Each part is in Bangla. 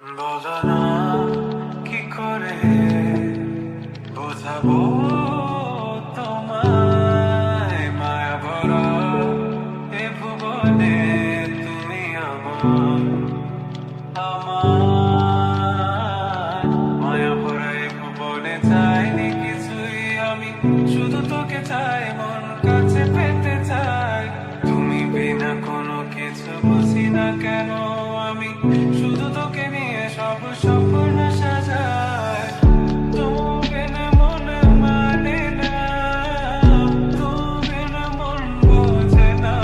বলো না কি করে বোঝাবো তোমায়, মায়া ভরা এ ভুবনে তুমি আমার, আমার মায়া ভরা এ ভুবনে চাইনি কিছুই আমি, শুধু তোকে চাই, মন কাছে পেতে চাই। তুমি বিনা কোনো কিছু বুঝি না কেন আমি, শুধু তোকে নিয়ে সব স্বপ্ন সাজাই। তুমি না মনে মানে না, তুমি না মন বোঝে না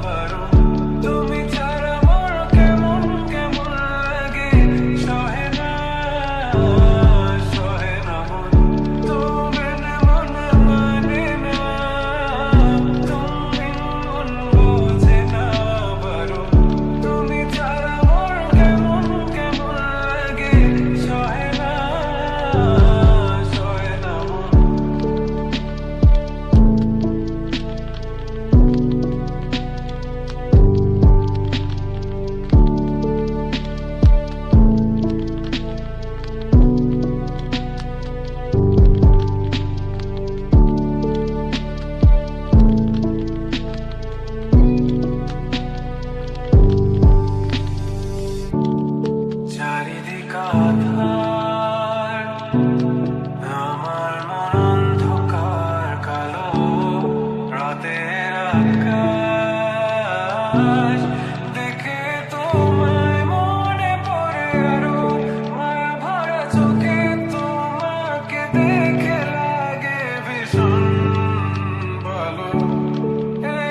বারণ, তুমি ছাড়া মোর কেমন কেমন লাগে, সহে না সহে না মন। তুমি না মনে মানে না, তুমি মন বোঝে না বারণ, তুমি ছাড়া মোর কেমন কেমন লাগে, সহে না সহে না মন। চারিদিক আঁধার, আমার মন অন্ধকার কালো, রাতের আকাশ দেখে তোমায় মনে পড়ে আরো, মায়া ভরা চোখে তোমাকে দেখে লাগে ভীষণ ভালো।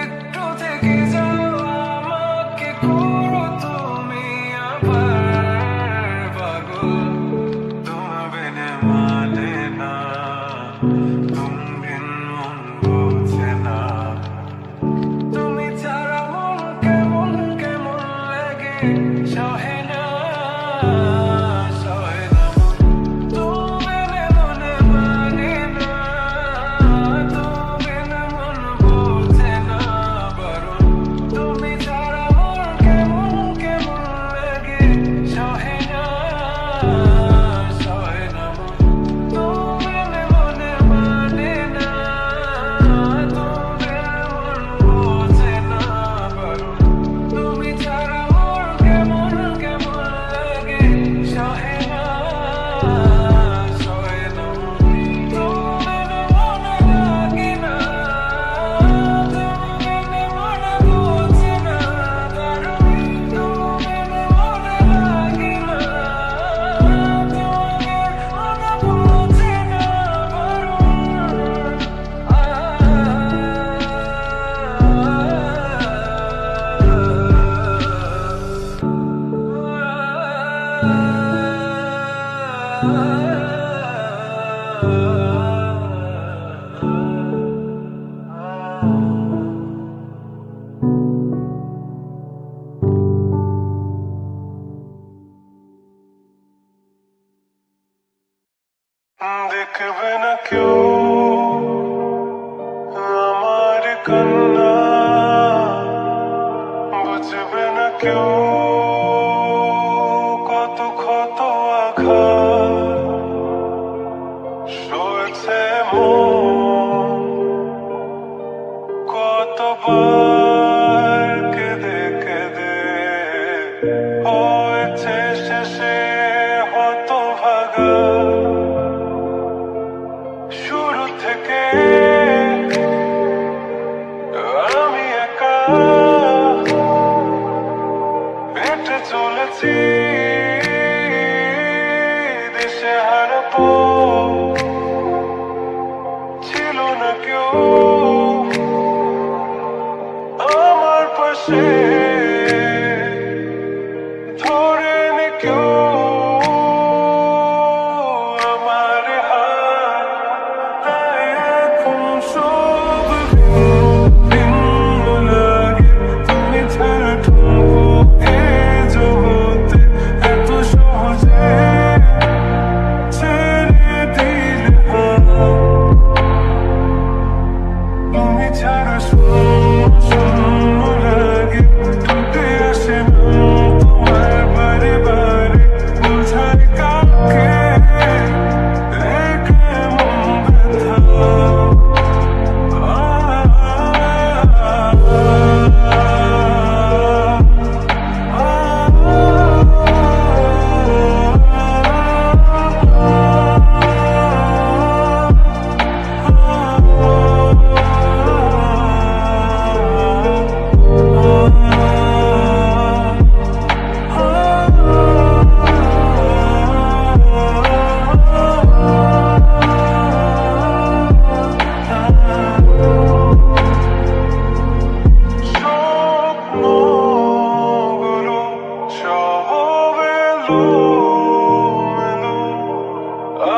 একটু থেকে যাও, আমাকে করো তুমি আবার পাগল, তুমি বিনে মানে না, তুমি বিন মন বোঝে না, তুমি ছাড়া মন কেমন কেমন লাগে, সহে না সহে না মন। তুমি বিনে মনে মানে না, তুমি বিনে মন বোঝে না বারণ, তুমি ছাড়া মন কেমন কেমন লাগে, সহে না সহে না মন। তুমি বিনে মনে মানে না, তুমি বিনে মন বোঝে না বারণ, তুমি ছাড়া মোর কেমন কেমন লাগে, সহে না সহে না মন। তুমি বিনে মনে লাগে না, তুমি বিনে মনে বোঝে না বারণ, তুমি বিনে মনে লাগে না, তুমি বিনে মনে বোঝে না দেখবে না কেউ আমার কান্না, বুঝবে না কেউ কত ক্ষত আঘাত সয়েছে মন, কতবার কেঁদে কেঁদে হয়েছে শেষে হতভাগা। শুরু থেকে আমি একা হেঁটে চলেছি দেশে হারাবো, ছিল না কেউ আমার পাশে, ধরে নি কেউ আমার হাত, তাই এখন সব ভিন্ন লাগে, তুমি ছাড়া ঠুকবো এ জগতে এত সহজে ছেড়ে দিলে হাত, তুমি ছাড়া শূন্য শূন্য লাগে, ঠুকে আসে না তোমার বারে বারে। এলোমেলো।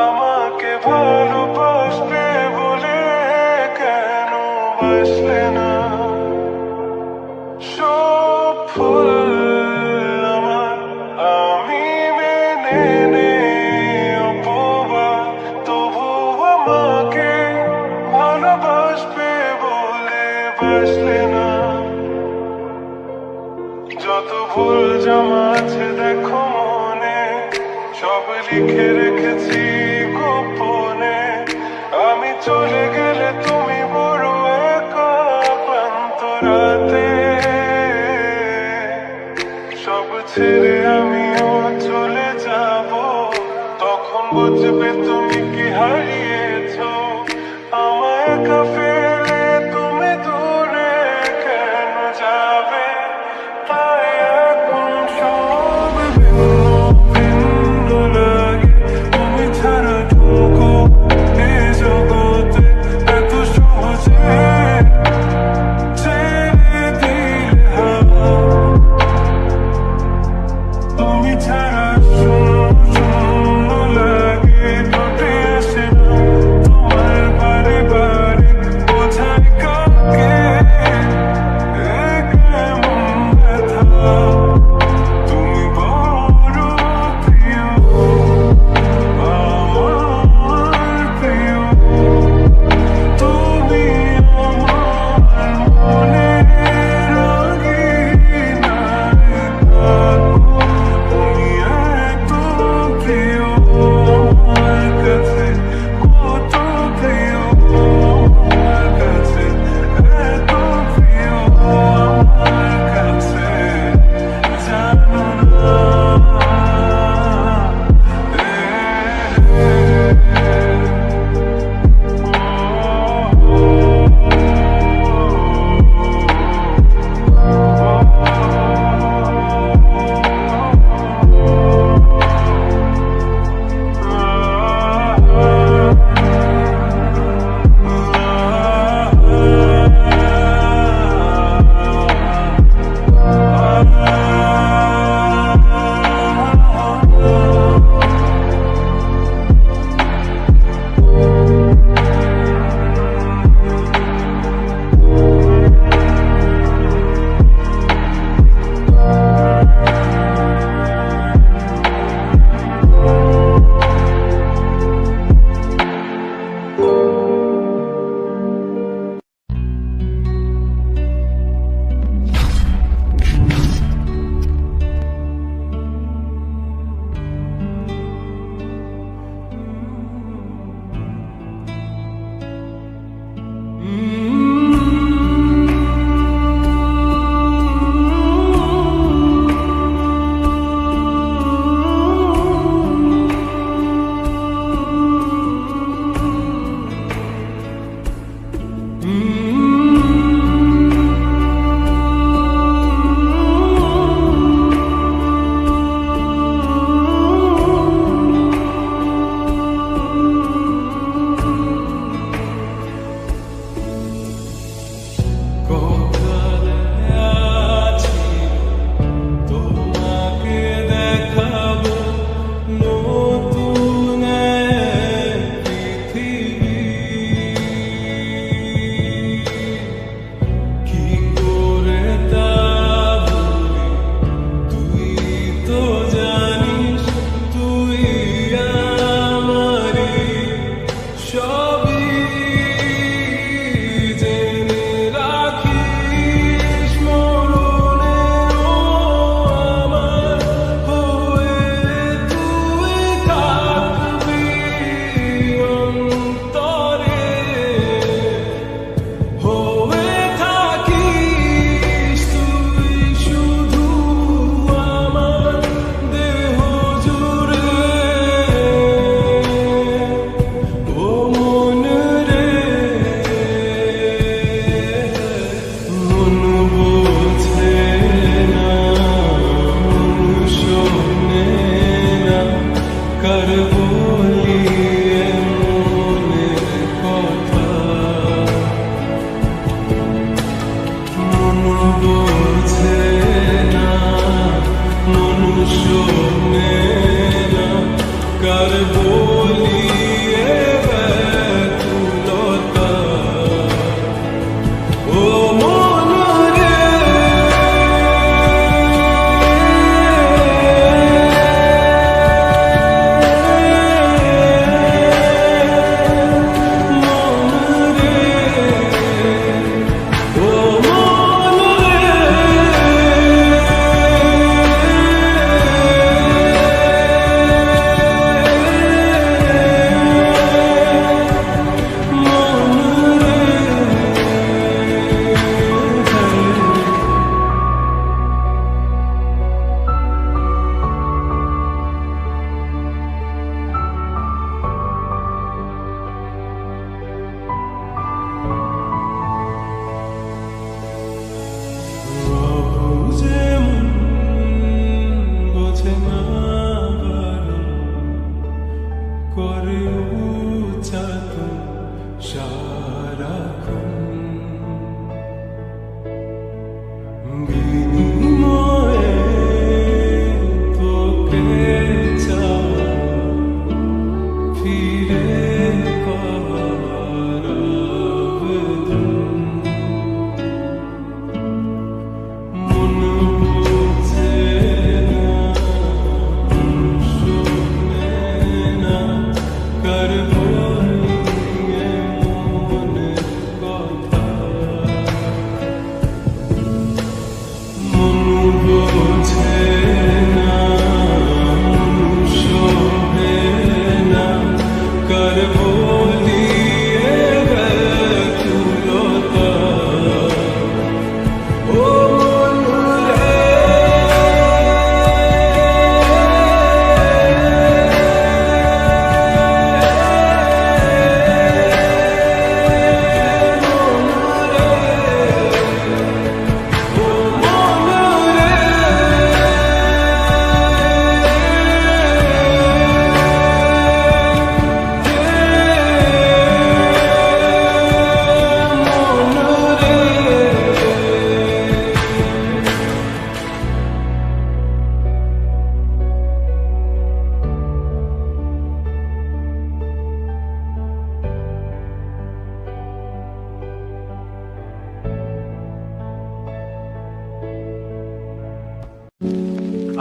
আমাকে ভালোবাসবে বলে কেন বাসলে না? সব ফুল আমার আমি মেনে নেই অপবাদ, তবু আমাকে ভালোবাসবে বলে বাসলে না। যত ভুল জমা আছে দেখো মনে, সব লিখে রেখেছি গোপনে। আমি চলে গেলে তুমি বড় একা ক্লান্ত রাতে, সব ছেড়ে আমিও চলে যাব। তখন বুঝবে তুমি কি হারিয়েছো, আমায় একা ফেলে তুমি দূরে কেন যাবে? তাই এখন সব ভিন্ন ভিন্ন লাগে, তুমি ছাড়া ঢুকো এ জগতে এত সহজে ছেড়ে দিলে হাওয়া। তুমি ছাড়া শূন্য শূন্য লাগে, ঠোঁটে আসে না তোমার শোনে না কার বলিয়ে ব্যাকুলতা ও মন রে করে উচ্চারণ সারাক্ষণ বিনিময়ে তোকে চাওয়া ফিরে পাওয়ার আবেদন মন বুঝে না শোনে না কার বলিয়ে মনের কথা মন বোঝে না শোনে না কার বলিয়ে ব্যাকুলতা ও মন রে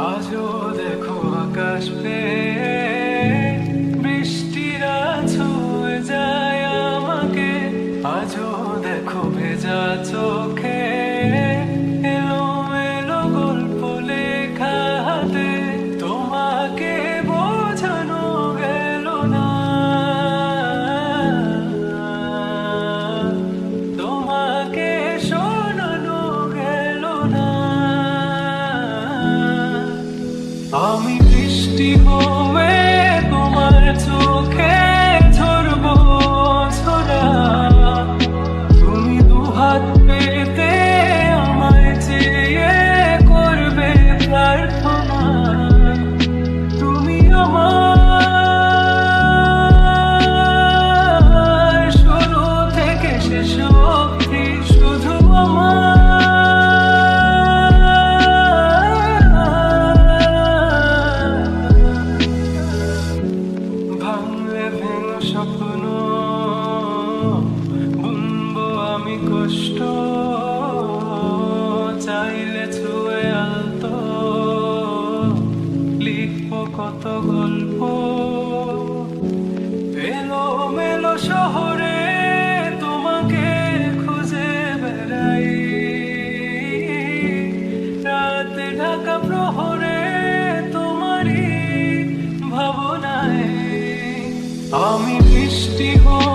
আজও দেখো আকাশ পেয়ে বৃষ্টিরা ছুঁয়ে যায় আমাকে আজও দেখো ভেজা চোখে এলোমেলো গল্প লেখা হাতে তোমাকে বোঝানো গেল না তোমাকে শোনানো গেল না আমি বৃষ্টি হয়ে তোমার চোখে ঝরবো ঝরা তুমি দুহাত পেতে আমায় চেয়ে করবে প্রার্থনা তুমি আমার শুরু থেকে শেষ অবধি শুধু আমার ভাঙলে ভেঙে স্বপ্ন বুনবো আমি কষ্ট চাইলে ছুঁয়ে আলতো লিখবো কত গল্প এলোমেলো শহরে তোমাকে খুঁজে বেড়াই রাতে ঢাকা প্রহরে তোমারই ভাবনায় আমি বৃষ্টি হই